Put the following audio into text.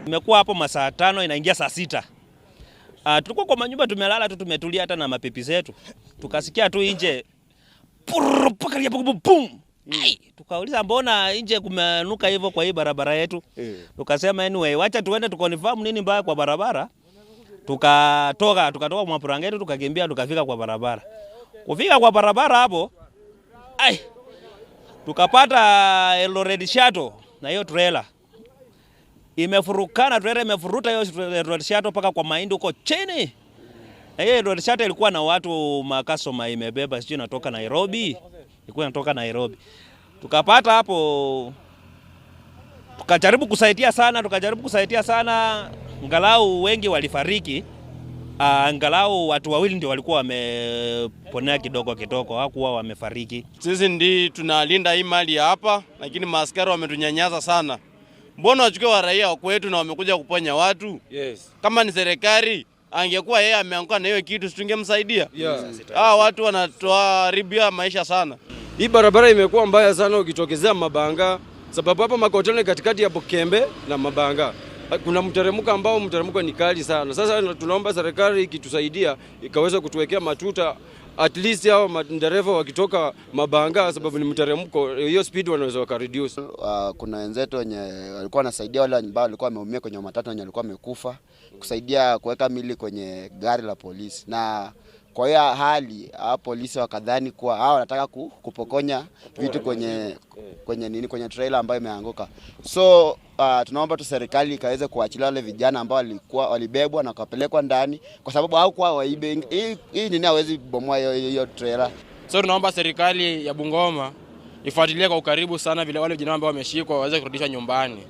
Tumekuwa hapo masaa 5 inaingia saa 6. Tulikuwa kwa manyumba tumelala tu tumetulia hata na mapipi zetu. Tukasikia tu nje pum. Tukauliza mbona nje kumenuka hivyo kwa hii barabara yetu? Tukasema anyway, wacha tuende tukonfirm nini mbaya kwa barabara. Tukatoka Mwapurangeti tukakimbia tukafika kwa barabara. Kufika kwa barabara hapo tukapata Eldoret Shuttle na hiyo trailer. Imefurukana, trailer imefuruta hiyo Eldoret Shuttle paka kwa mahindi huko chini. Na hiyo Eldoret Shuttle ilikuwa na watu makasoma imebeba sio inatoka Nairobi. Ilikuwa inatoka Nairobi. Tukapata hapo tukajaribu kusaidia sana, angalau wengi walifariki. Angalau watu 2 ndio walikuwa wameponea kidogo hawakuwa wamefariki. Sisi ndi tunalinda hii mali hapa, lakini maaskari wametunyanyasa sana. Mbona wachukue wa raia kwetu na wamekuja kuponya watu? Yes. Kama ni serikali angekuwa yeye ameanguka na hiyo kitu tungemsaidia. Watu wanatoa ribia maisha sana. Hii barabara imekuwa mbaya sana ukitokezea Mabanga, sababu hapa makotoni katikati ya Bukembe na Mabanga kuna mteremko ni kali sana. Sasa tunaomba serikali ikitusaidia ikaweza kutuwekea matuta at least hao madereva wakitoka Mabanga, sababu ni mteremko, hiyo speed wanaweza reduce. Kuna wenzetu wenye walikuwa wanasaidia wale ambao walikuwa wameumia kwenye matatu wenye walikuwa wamekufa, kusaidia kuweka mili kwenye gari la polisi. Na kwa hiyo hali polisi wakadhani kuwa hao wanataka kupokonya vitu kwenye trailer ambayo imeanguka. So tunaomba tu serikali ikaweze kuachilia wale vijana ambao walibebwa na kupelekwa ndani, kwa sababu hawakuwa waibe. Hii nini hawezi bomoa hiyo trailer. So tunaomba serikali ya Bungoma ifuatilie kwa ukaribu sana vile wale vijana ambao wameshikwa waweze kurudishwa nyumbani.